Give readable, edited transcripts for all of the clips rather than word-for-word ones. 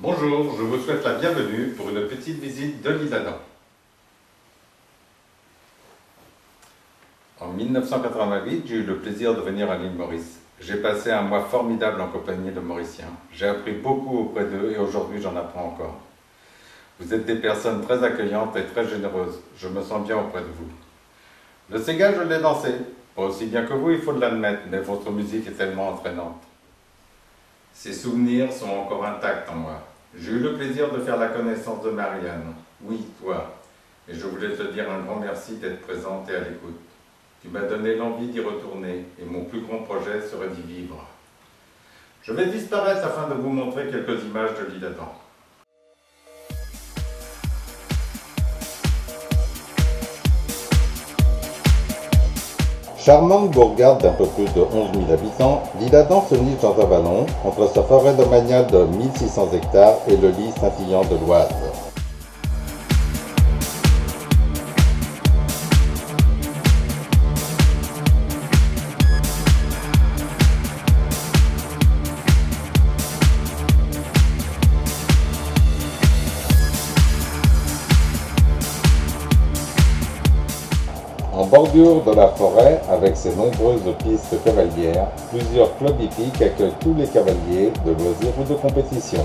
Bonjour, je vous souhaite la bienvenue pour une petite visite de l'île Adam. En 1988, j'ai eu le plaisir de venir à l'île Maurice. J'ai passé un mois formidable en compagnie de Mauriciens. J'ai appris beaucoup auprès d'eux et aujourd'hui j'en apprends encore. Vous êtes des personnes très accueillantes et très généreuses. Je me sens bien auprès de vous. Le Sega, je l'ai dansé. Pas aussi bien que vous, il faut l'admettre, mais votre musique est tellement entraînante. Ces souvenirs sont encore intacts en moi. J'ai eu le plaisir de faire la connaissance de Marianne. Oui, toi. Et je voulais te dire un grand merci d'être présente et à l'écoute. Tu m'as donné l'envie d'y retourner, et mon plus grand projet serait d'y vivre. Je vais disparaître afin de vous montrer quelques images de l'île Adam. Charmante bourgade d'un peu plus de 11 000 habitants, l'île Adam se niche dans un vallon entre sa forêt domaniale de 1600 hectares et le lit scintillant de l'Oise. En bordure de la forêt, avec ses nombreuses pistes cavalières, plusieurs clubs hippiques accueillent tous les cavaliers de loisirs ou de compétition.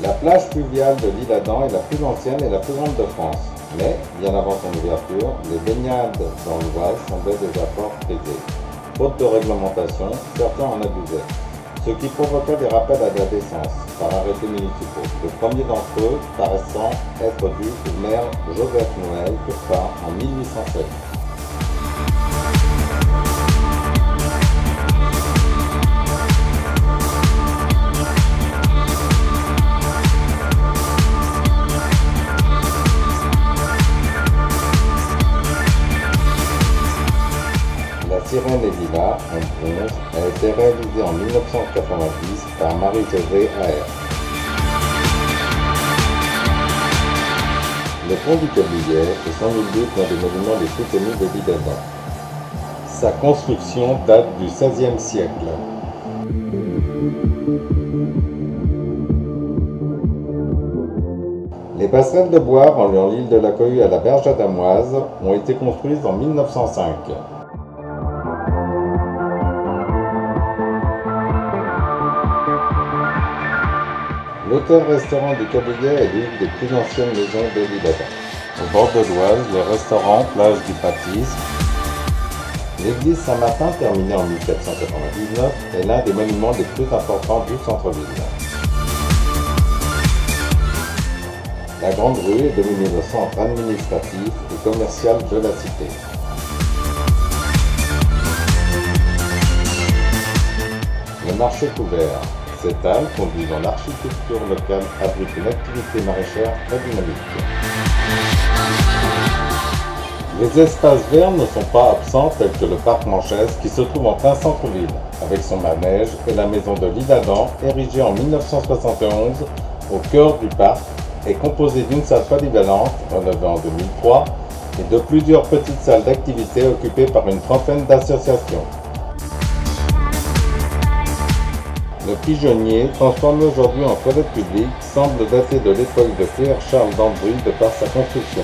La plage fluviale de l'île Adam est la plus ancienne et la plus grande de France. Mais, bien avant son ouverture, les baignades dans l'Oise semblaient déjà fort prisées. Faute de réglementation, certains en abusaient, ce qui provoqua des rappels à la décence par arrêtés municipaux. Le premier d'entre eux paraissant être dû au maire Joseph Noël Turpin en 1807. La Sirène et Villa, en bronze, a été réalisée en 1990 par Marie-Josée Aher. Le pont du Cabillet est sans nul doute l'un des monuments les plus connus de l'île Adam. Sa construction date du XVIe siècle. Les passerelles de bois reliant l'île de la Cohue à la berge adamoise ont été construites en 1905. L'hôtel-restaurant du Cabillet est l'une des plus anciennes maisons de l'île Adam. Au bord de l'Oise, les restaurants, plage du Baptiste. L'église Saint-Martin, terminée en 1499, est l'un des monuments les plus importants du centre-ville. La Grande Rue est devenue le centre administratif et commercial de la cité. Le marché couvert. Cette halle, conduisant l'architecture locale, abrite une activité maraîchère très dynamique. Les espaces verts ne sont pas absents tels que le parc Manchès qui se trouve en plein centre-ville, avec son manège et la maison de l'île Adam, érigée en 1971 au cœur du parc, est composée d'une salle polyvalente, rénovée en 2003, et de plusieurs petites salles d'activité occupées par une trentaine d'associations. Le pigeonnier, transformé aujourd'hui en toilette publique, semble dater de l'époque de Pierre Charles d'Ambry de par sa construction.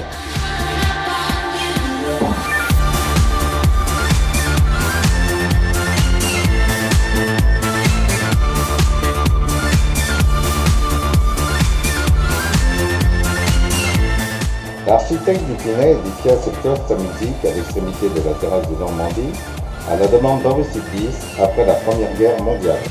L'architecte du Pinet édifia ce cloître musique à l'extrémité de la terrasse de Normandie, à la demande d'Henri Supplice après la Première Guerre mondiale.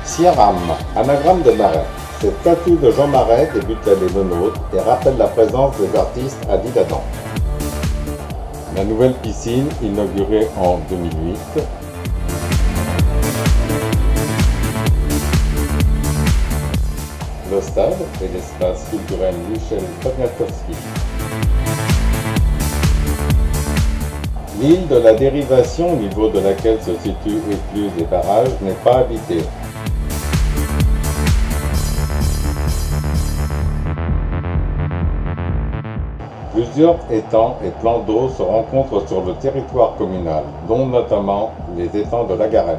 Sierram, anagramme de Marais. Cette statue de Jean Marais débute à l'île Nôtre et rappelle la présence des artistes à l'île Adam. La nouvelle piscine, inaugurée en 2008. Le stade et l'espace culturel Michel Poniatowski. L'île de la dérivation, au niveau de laquelle se situent écluses et barrages, n'est pas habitée. Plusieurs étangs et plans d'eau se rencontrent sur le territoire communal, dont notamment les étangs de la Garenne.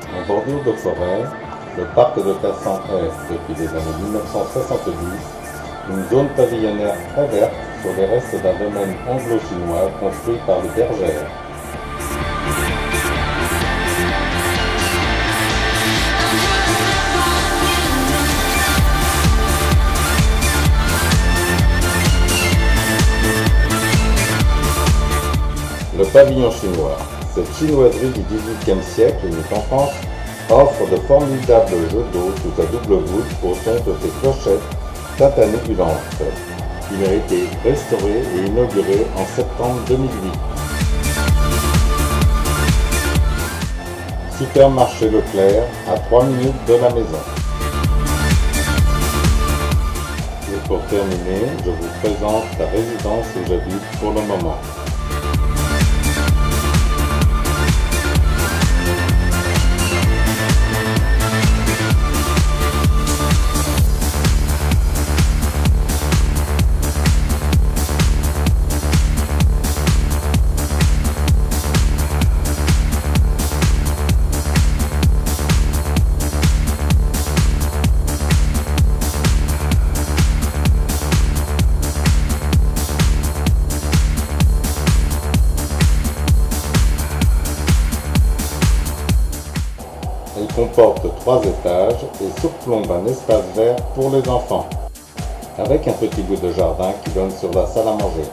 En bordure de forêt, le parc de Cassan est, depuis les années 1970, une zone pavillonnaire très verte sur les restes d'un domaine anglo-chinois construit par les Bergères. Le pavillon chinois, cette chinoiserie du XVIIIe siècle, née en France, offre de formidables jeux d'eau sous sa double voûte au son de ses clochettes tatanébulantes. Il a été restauré et inauguré en septembre 2008. Supermarché Leclerc, à 3 minutes de la maison. Et pour terminer, je vous présente la résidence où j'habite pour le moment. Elle comporte 3 étages et surplombe un espace vert pour les enfants, avec un petit bout de jardin qui donne sur la salle à manger.